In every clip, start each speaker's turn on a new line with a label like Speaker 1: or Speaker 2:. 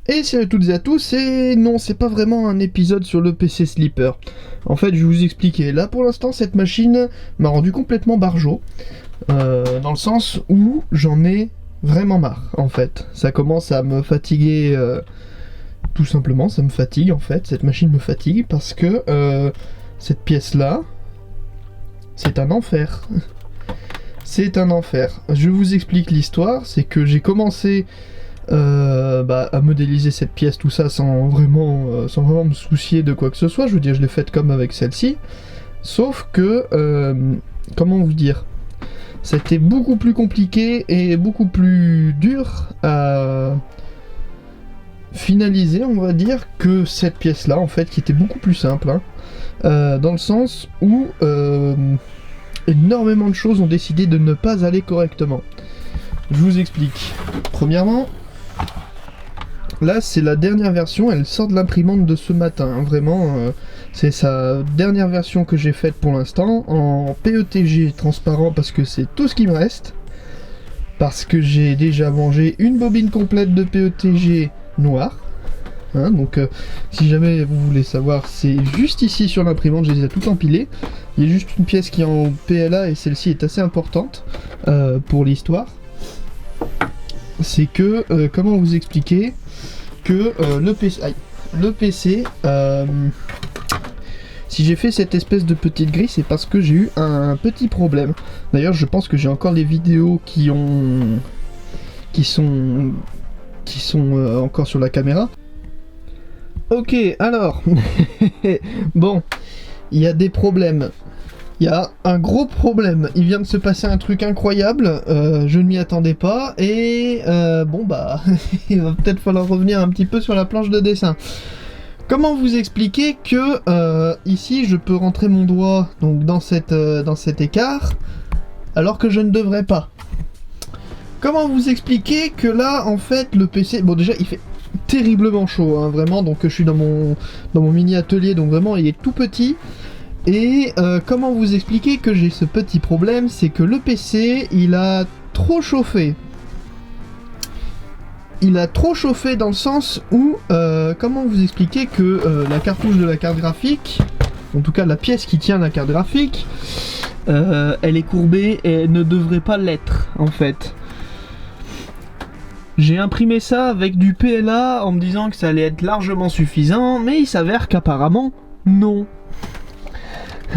Speaker 1: Et salut à toutes et à tous, et non, c'est pas vraiment un épisode sur le PC Sleeper. En fait, je vais vous expliquer. Là, pour l'instant, cette machine m'a rendu complètement barjot. Dans le sens où j'en ai vraiment marre, en fait. Ça commence à me fatiguer, tout simplement, ça me fatigue, en fait. Cette machine me fatigue parce que cette pièce-là, c'est un enfer. C'est un enfer. Je vous explique l'histoire, c'est que j'ai commencé... à modéliser cette pièce, tout ça, sans vraiment me soucier de quoi que ce soit. Je veux dire, je l'ai faite comme avec celle-ci. Sauf que, comment vous dire, c'était beaucoup plus compliqué et beaucoup plus dur à finaliser, on va dire, que cette pièce-là, en fait, qui était beaucoup plus simple. Dans le sens où énormément de choses ont décidé de ne pas aller correctement. Je vous explique. Premièrement, là, c'est la dernière version, elle sort de l'imprimante de ce matin, vraiment, c'est sa dernière version que j'ai faite pour l'instant, en PETG transparent, parce que c'est tout ce qui me reste, parce que j'ai déjà mangé une bobine complète de PETG noir, donc si jamais vous voulez savoir, c'est juste ici sur l'imprimante, je les ai tout empilés, il y a juste une pièce qui est en PLA, et celle-ci est assez importante pour l'histoire. C'est que, comment vous expliquer que le PC, si j'ai fait cette espèce de petite grille, c'est parce que j'ai eu un petit problème. D'ailleurs, je pense que j'ai encore les vidéos qui sont encore sur la caméra. Ok, alors, bon, il y a des problèmes. Il y a un gros problème, il vient de se passer un truc incroyable, je ne m'y attendais pas, et il va peut-être falloir revenir un petit peu sur la planche de dessin. Comment vous expliquer que ici je peux rentrer mon doigt donc dans cet écart, alors que je ne devrais pas? Comment vous expliquer que là, en fait, le PC... Bon, déjà, il fait terriblement chaud, vraiment, donc je suis dans mon mini atelier, donc vraiment, il est tout petit. Et comment vous expliquer que j'ai ce petit problème, c'est que le PC, il a trop chauffé. Il a trop chauffé dans le sens où, comment vous expliquer que la cartouche de la carte graphique, en tout cas la pièce qui tient la carte graphique, elle est courbée et elle ne devrait pas l'être, en fait. J'ai imprimé ça avec du PLA en me disant que ça allait être largement suffisant, mais il s'avère qu'apparemment, non.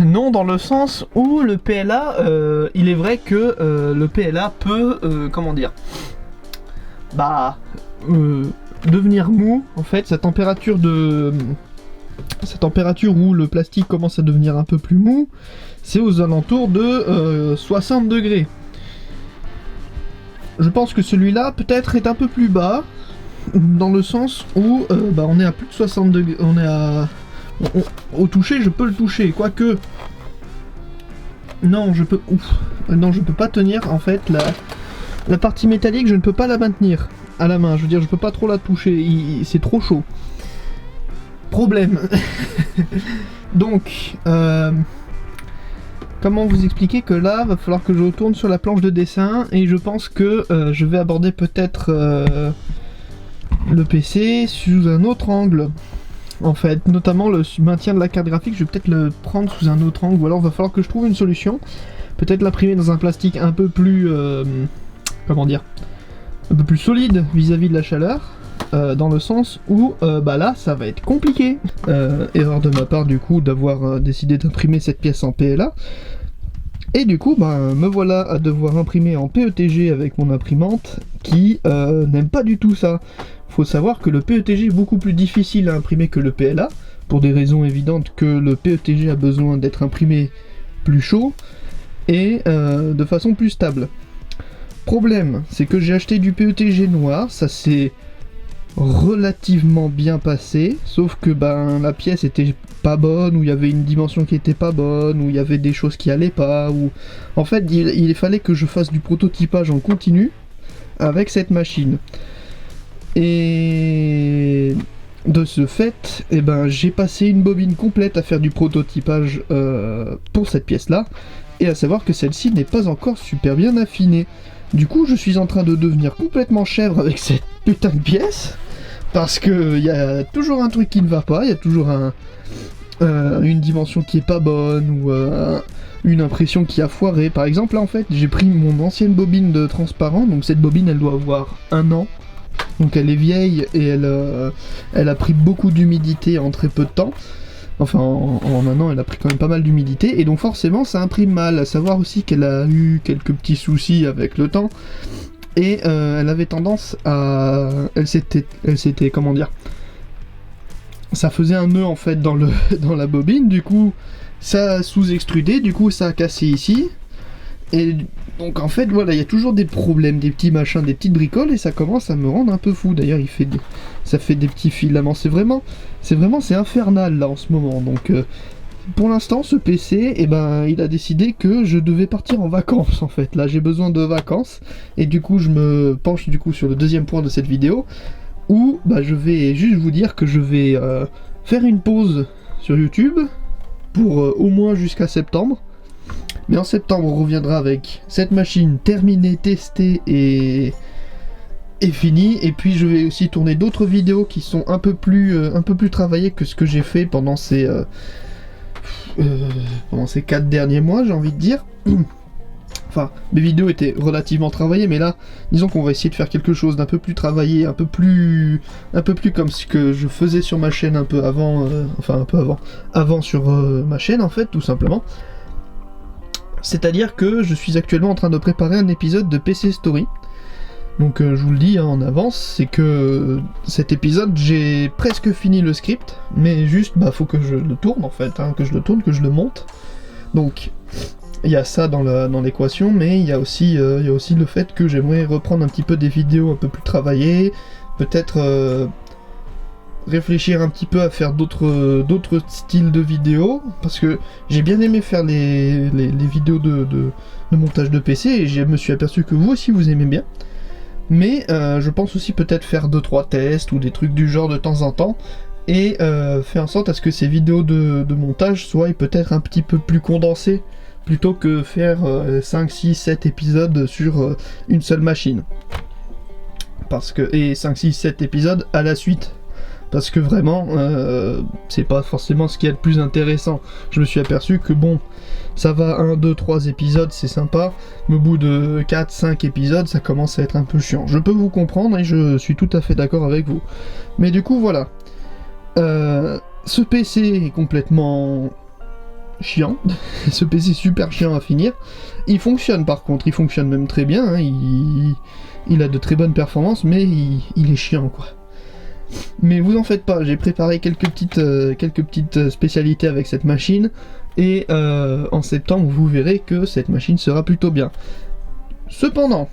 Speaker 1: Non, dans le sens où le PLA, il est vrai que le PLA peut, devenir mou. En fait, sa température où le plastique commence à devenir un peu plus mou, c'est aux alentours de 60 degrés. Je pense que celui-là, peut-être, est un peu plus bas, dans le sens où on est à plus de 60 degrés, on est à... Au toucher, je peux le toucher, quoique... Non, je peux... Non, je peux pas tenir, en fait, la partie métallique, je ne peux pas la maintenir à la main. Je veux dire, je peux pas trop la toucher, c'est trop chaud. Problème. Donc, comment vous expliquer que là, va falloir que je retourne sur la planche de dessin, et je pense que je vais aborder peut-être le PC sous un autre angle. En fait, notamment le maintien de la carte graphique, je vais peut-être le prendre sous un autre angle, ou alors il va falloir que je trouve une solution. Peut-être l'imprimer dans un plastique un peu plus... un peu plus solide vis-à-vis de la chaleur, dans le sens où, là, ça va être compliqué. Erreur de ma part, du coup, d'avoir décidé d'imprimer cette pièce en PLA. Et du coup, me voilà à devoir imprimer en PETG avec mon imprimante, qui n'aime pas du tout ça. Faut savoir que le PETG est beaucoup plus difficile à imprimer que le PLA, pour des raisons évidentes que le PETG a besoin d'être imprimé plus chaud et de façon plus stable. Problème, c'est que j'ai acheté du PETG noir, ça s'est relativement bien passé, sauf que la pièce était pas bonne, ou il y avait une dimension qui était pas bonne, ou il y avait des choses qui allaient pas, ou... En fait, il fallait que je fasse du prototypage en continu avec cette machine. Et de ce fait, j'ai passé une bobine complète à faire du prototypage pour cette pièce-là, et à savoir que celle-ci n'est pas encore super bien affinée. Du coup, je suis en train de devenir complètement chèvre avec cette putain de pièce, Parce que il y a toujours un truc qui ne va pas, il y a toujours une dimension qui est pas bonne ou une impression qui a foiré. Par exemple, là en fait, j'ai pris mon ancienne bobine de transparent, donc cette bobine elle doit avoir 1 an. Donc elle est vieille et elle a pris beaucoup d'humidité en très peu de temps. Enfin, en 1 an, elle a pris quand même pas mal d'humidité. Et donc forcément, ça imprime mal. À savoir aussi qu'elle a eu quelques petits soucis avec le temps. Et elle avait tendance à... Elle s'était... Comment dire ? Ça faisait un nœud en fait dans la bobine. Du coup, ça a sous-extrudé. Du coup, ça a cassé ici. Et donc en fait voilà, il y a toujours des problèmes, des petits machins, des petites bricoles et ça commence à me rendre un peu fou. D'ailleurs ça fait des petits filaments, c'est infernal là en ce moment. Donc pour l'instant ce PC, il a décidé que je devais partir en vacances en fait. Là j'ai besoin de vacances et du coup je me penche du coup sur le deuxième point de cette vidéo où je vais juste vous dire que je vais faire une pause sur YouTube pour au moins jusqu'à septembre. Mais en septembre, on reviendra avec cette machine terminée, testée et finie. Et puis je vais aussi tourner d'autres vidéos qui sont un peu plus travaillées que ce que j'ai fait pendant ces 4 derniers mois, j'ai envie de dire. Enfin, mes vidéos étaient relativement travaillées, mais là, disons qu'on va essayer de faire quelque chose d'un peu plus travaillé, un peu plus comme ce que je faisais sur ma chaîne un peu avant, avant sur ma chaîne en fait, tout simplement. C'est-à-dire que je suis actuellement en train de préparer un épisode de PC Story. Donc je vous le dis en avance, c'est que cet épisode, j'ai presque fini le script, mais juste, faut que je le tourne en fait, que je le monte. Donc, il y a ça dans l'équation, mais il y a aussi le fait que j'aimerais reprendre un petit peu des vidéos un peu plus travaillées, peut-être réfléchir un petit peu à faire d'autres styles de vidéos, parce que j'ai bien aimé faire les vidéos de montage de PC, et je me suis aperçu que vous aussi vous aimez bien. Mais je pense aussi peut-être faire 2-3 tests ou des trucs du genre de temps en temps, et faire en sorte à ce que ces vidéos de montage soient peut-être un petit peu plus condensées, plutôt que faire 5, 6, 7 épisodes sur une seule machine. Et 5, 6, 7 épisodes à la suite. Parce que vraiment, c'est pas forcément ce qui est le plus intéressant. Je me suis aperçu que bon, ça va 1, 2, 3 épisodes, c'est sympa, mais au bout de 4, 5 épisodes, ça commence à être un peu chiant. Je peux vous comprendre et je suis tout à fait d'accord avec vous. Mais du coup, voilà. Ce PC est complètement chiant. Ce PC est super chiant à finir. Il fonctionne par contre, il fonctionne même très bien. Il a de très bonnes performances, mais il est chiant quoi. Mais vous en faites pas, j'ai préparé quelques petites spécialités avec cette machine, et en septembre vous verrez que cette machine sera plutôt bien. Cependant,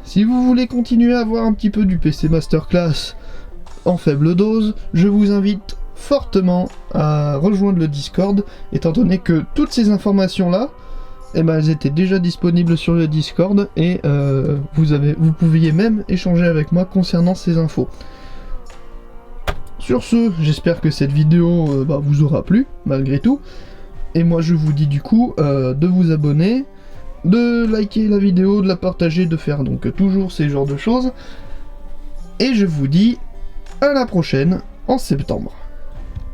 Speaker 1: si vous voulez continuer à avoir un petit peu du PC Masterclass en faible dose, je vous invite fortement à rejoindre le Discord, étant donné que toutes ces informations là, elles étaient déjà disponibles sur le Discord, et vous pouviez même échanger avec moi concernant ces infos. Sur ce, j'espère que cette vidéo vous aura plu, malgré tout. Et moi je vous dis du coup de vous abonner, de liker la vidéo, de la partager, de faire donc toujours ces genres de choses. Et je vous dis à la prochaine en septembre.